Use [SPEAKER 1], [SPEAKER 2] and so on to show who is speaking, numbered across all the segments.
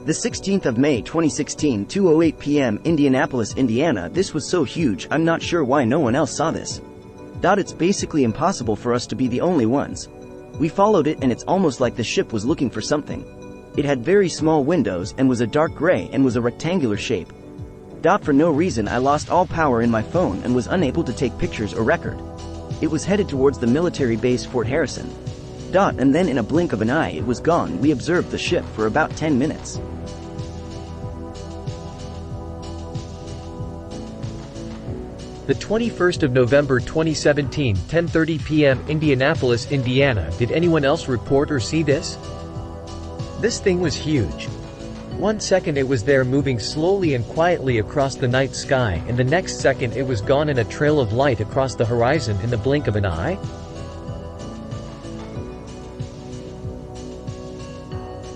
[SPEAKER 1] The 16th of May 2016, 2:08 p.m. Indianapolis, Indiana. This was so huge, I'm not sure why no one else saw this. It's basically impossible for us to be the only ones. We followed it and it's almost like the ship was looking for something. It had very small windows and was a dark gray and was a rectangular shape. For no reason I lost all power in my phone and was unable to take pictures or record. It was headed towards the military base Fort Harrison. And then in a blink of an eye it was gone. We observed the ship for about 10 minutes.
[SPEAKER 2] The 21st of November 2017, 10:30 p.m. Indianapolis, Indiana. Did anyone else report or see this? This thing was huge. 1 second it was there moving slowly and quietly across the night sky, and the next second it was gone in a trail of light across the horizon in the blink of an eye.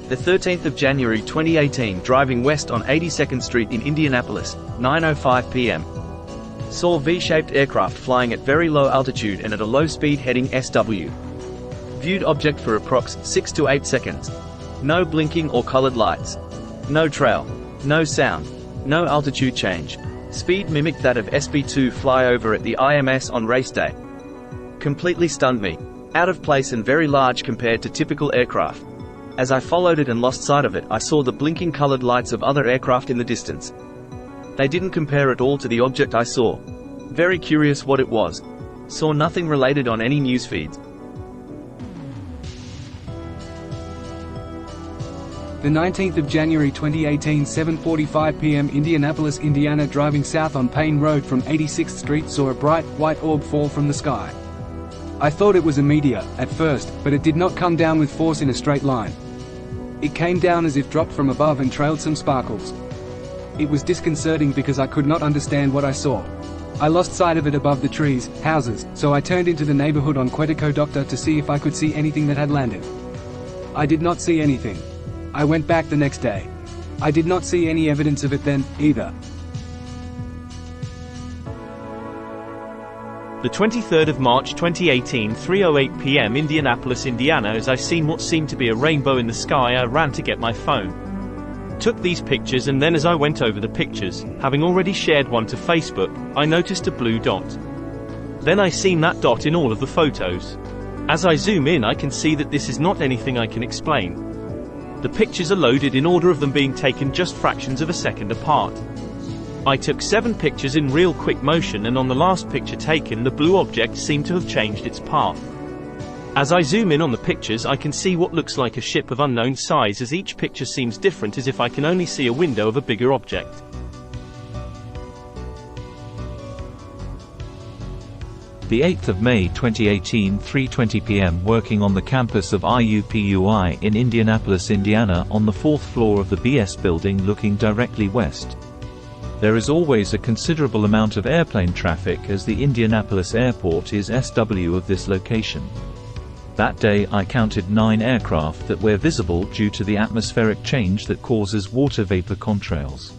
[SPEAKER 3] The 13th of January 2018, driving west on 82nd Street in Indianapolis, 9:05 p.m. Saw V-shaped aircraft flying at very low altitude and at a low speed heading SW. Viewed object for approx 6 to 8 seconds. No blinking or colored lights. No trail. No sound. No altitude change. Speed mimicked that of SB-2 flyover at the IMS on race day. Completely stunned me. Out of place and very large compared to typical aircraft. As I followed it and lost sight of it, I saw the blinking colored lights of other aircraft in the distance. They didn't compare at all to the object I saw. Very curious what it was. Saw nothing related on any news feeds.
[SPEAKER 4] The 19th of January 2018, 7:45 p.m. Indianapolis, Indiana. Driving south on Payne Road from 86th Street, saw a bright, white orb fall from the sky. I thought it was a meteor, at first, but it did not come down with force in a straight line. It came down as if dropped from above and trailed some sparkles. It was disconcerting because I could not understand what I saw. I lost sight of it above the trees, houses, so I turned into the neighborhood on Quetico Doctor to see if I could see anything that had landed. I did not see anything. I went back the next day. I did not see any evidence of it then, either.
[SPEAKER 5] The 23rd of March 2018, 3:08 p.m. Indianapolis, Indiana. As I seen what seemed to be a rainbow in the sky, I ran to get my phone. Took these pictures, and then as I went over the pictures, having already shared one to Facebook, I noticed a blue dot. Then I seen that dot in all of the photos. As I zoom in, I can see that this is not anything I can explain. The pictures are loaded in order of them being taken just fractions of a second apart. I took 7 pictures in real quick motion, and on the last picture taken, the blue object seemed to have changed its path. As I zoom in on the pictures, I can see what looks like a ship of unknown size, as each picture seems different, as if I can only see a window of a bigger object.
[SPEAKER 6] The 8th of May 2018, 3:20 p.m. working on the campus of IUPUI in Indianapolis, Indiana, on the 4th floor of the BS building looking directly west. There is always a considerable amount of airplane traffic, as the Indianapolis airport is SW of this location. That day I counted 9 aircraft that were visible due to the atmospheric change that causes water vapor contrails.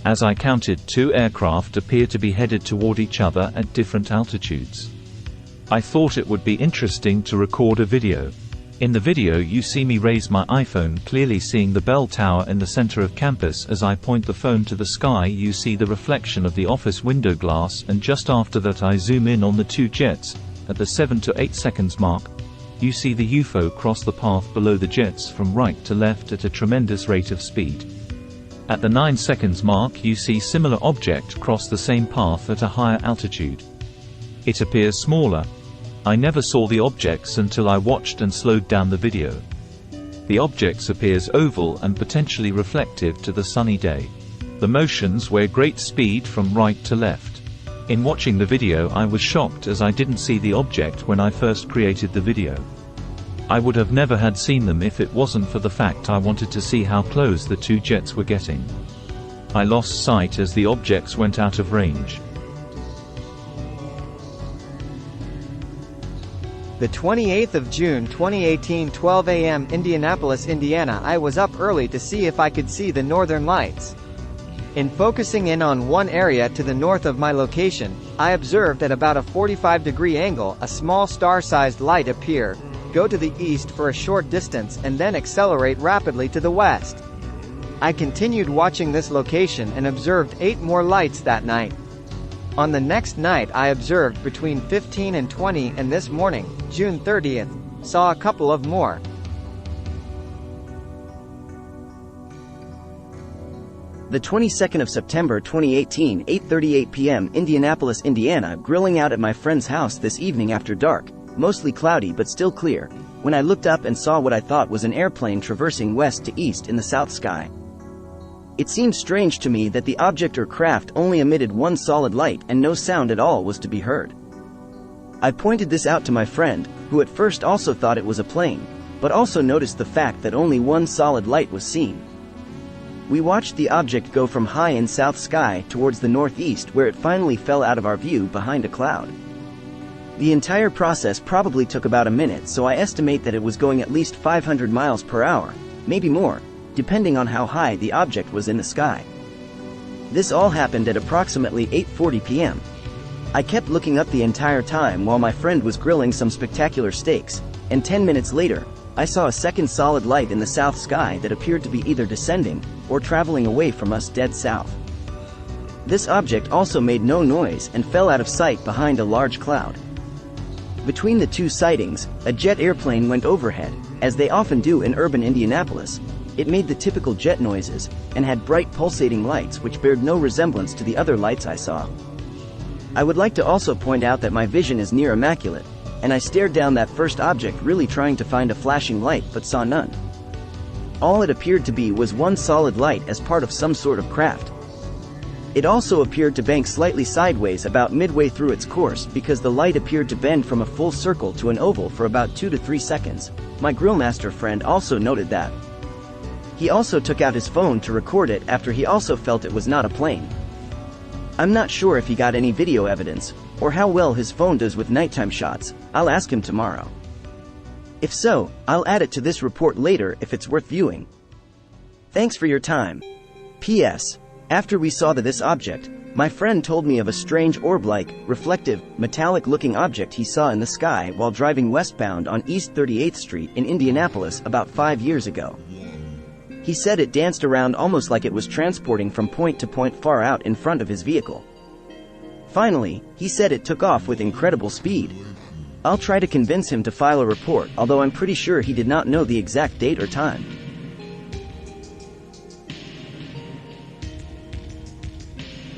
[SPEAKER 6] As I counted, 2 aircraft appear to be headed toward each other at different altitudes. I thought it would be interesting to record a video. In the video you see me raise my iPhone, clearly seeing the bell tower in the center of campus. As I point the phone to the sky, you see the reflection of the office window glass, and just after that I zoom in on the 2 jets. At the 7 to 8 seconds mark, you see the UFO cross the path below the jets from right to left at a tremendous rate of speed. At the 9 seconds mark, you see similar object cross the same path at a higher altitude. It appears smaller. I never saw the objects until I watched and slowed down the video. The objects appears oval and potentially reflective to the sunny day. The motions were great speed from right to left. In watching the video I was shocked, as I didn't see the object when I first created the video. I would have never had seen them if it wasn't for the fact I wanted to see how close the 2 jets were getting. I lost sight as the objects went out of range.
[SPEAKER 7] The 28th of June 2018, 12 a.m. Indianapolis, Indiana. I was up early to see if I could see the northern lights. In focusing in on one area to the north of my location, I observed at about a 45-degree angle a small star-sized light appear, go to the east for a short distance and then accelerate rapidly to the west. I continued watching this location and observed 8 more lights that night. On the next night I observed between 15 and 20, and this morning, June 30th, saw a couple of more.
[SPEAKER 1] The 22nd of September 2018, 8:38 p.m. Indianapolis, Indiana. Grilling out at my friend's house this evening after dark, mostly cloudy but still clear, when I looked up and saw what I thought was an airplane traversing west to east in the south sky. It seemed strange to me that the object or craft only emitted one solid light and no sound at all was to be heard. I pointed this out to my friend, who at first also thought it was a plane, but also noticed the fact that only one solid light was seen. We watched the object go from high in south sky towards the northeast, where it finally fell out of our view behind a cloud. The entire process probably took about a minute, so I estimate that it was going at least 500 miles per hour, maybe more, depending on how high the object was in the sky. This all happened at approximately 8:40 p.m. I kept looking up the entire time while my friend was grilling some spectacular steaks, and 10 minutes later, I saw a second solid light in the south sky that appeared to be either descending or traveling away from us dead south. This object also made no noise and fell out of sight behind a large cloud. Between the two sightings, a jet airplane went overhead, as they often do in urban Indianapolis. It made the typical jet noises, and had bright pulsating lights which bared no resemblance to the other lights I saw. I would like to also point out that my vision is near immaculate, and I stared down that first object really trying to find a flashing light but saw none. All it appeared to be was one solid light as part of some sort of craft. It also appeared to bank slightly sideways about midway through its course, because the light appeared to bend from a full circle to an oval for about 2 to 3 seconds. My grillmaster friend also noted that. He also took out his phone to record it after he also felt it was not a plane. I'm not sure if he got any video evidence, or how well his phone does with nighttime shots. I'll ask him tomorrow. If so, I'll add it to this report later if it's worth viewing. Thanks for your time. P.S. After we saw this object, my friend told me of a strange orb-like, reflective, metallic-looking object he saw in the sky while driving westbound on East 38th Street in Indianapolis about 5 years ago. He said it danced around almost like it was transporting from point to point far out in front of his vehicle. Finally, he said it took off with incredible speed. I'll try to convince him to file a report, although I'm pretty sure he did not know the exact date or time.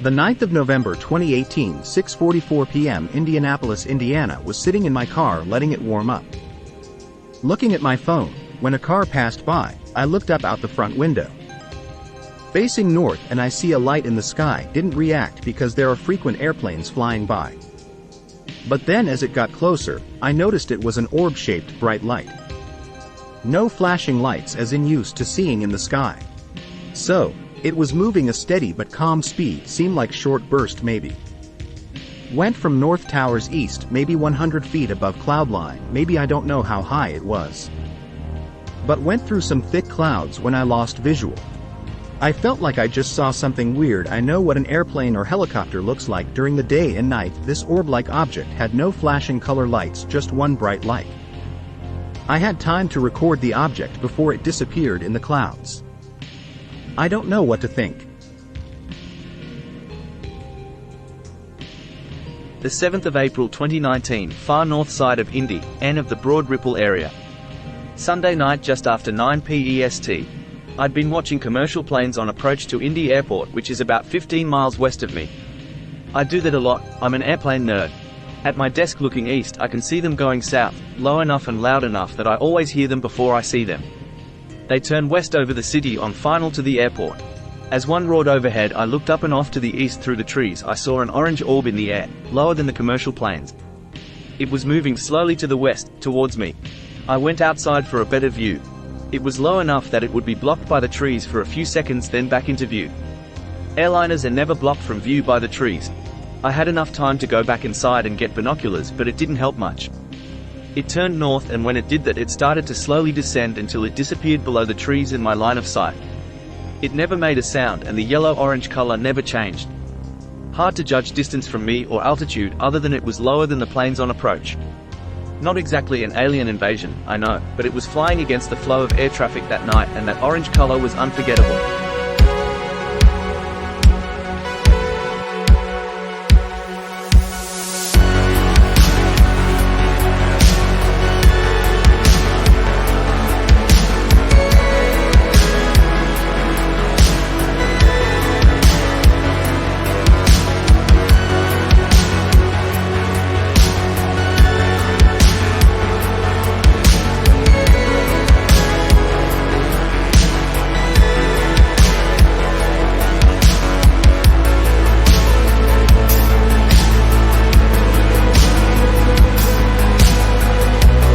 [SPEAKER 8] The 9th of November 2018, 6:44 p.m. Indianapolis, Indiana. Was sitting in my car letting it warm up. Looking at my phone, when a car passed by, I looked up out the front window. Facing north, and I see a light in the sky. Didn't react because there are frequent airplanes flying by. But then as it got closer, I noticed it was an orb-shaped bright light. No flashing lights as in used to seeing in the sky. So, it was moving a steady but calm speed, seemed like short burst maybe. Went from North Towers east, maybe 100 feet above cloud line, maybe I don't know how high it was. But went through some thick clouds when I lost visual. I felt like I just saw something weird. I know what an airplane or helicopter looks like during the day and night. This orb-like object had no flashing color lights, just one bright light. I had time to record the object before it disappeared in the clouds. I don't know what to think.
[SPEAKER 3] The 7th of April 2019, far north side of Indy, N of the Broad Ripple area. Sunday night just after 9 p.est. I'd been watching commercial planes on approach to Indy Airport, which is about 15 miles west of me. I do that a lot, I'm an airplane nerd. At my desk looking east, I can see them going south, low enough and loud enough that I always hear them before I see them. They turn west over the city on final to the airport. As one roared overhead, I looked up and off to the east through the trees. I saw an orange orb in the air, lower than the commercial planes. It was moving slowly to the west, towards me. I went outside for a better view. It was low enough that it would be blocked by the trees for a few seconds, then back into view. Airliners are never blocked from view by the trees. I had enough time to go back inside and get binoculars, but it didn't help much. It turned north, and when it did that, it started to slowly descend until it disappeared below the trees in my line of sight. It never made a sound, and the yellow-orange color never changed. Hard to judge distance from me or altitude, other than it was lower than the planes on approach. Not exactly an alien invasion, I know, but it was flying against the flow of air traffic that night, and that orange color was unforgettable.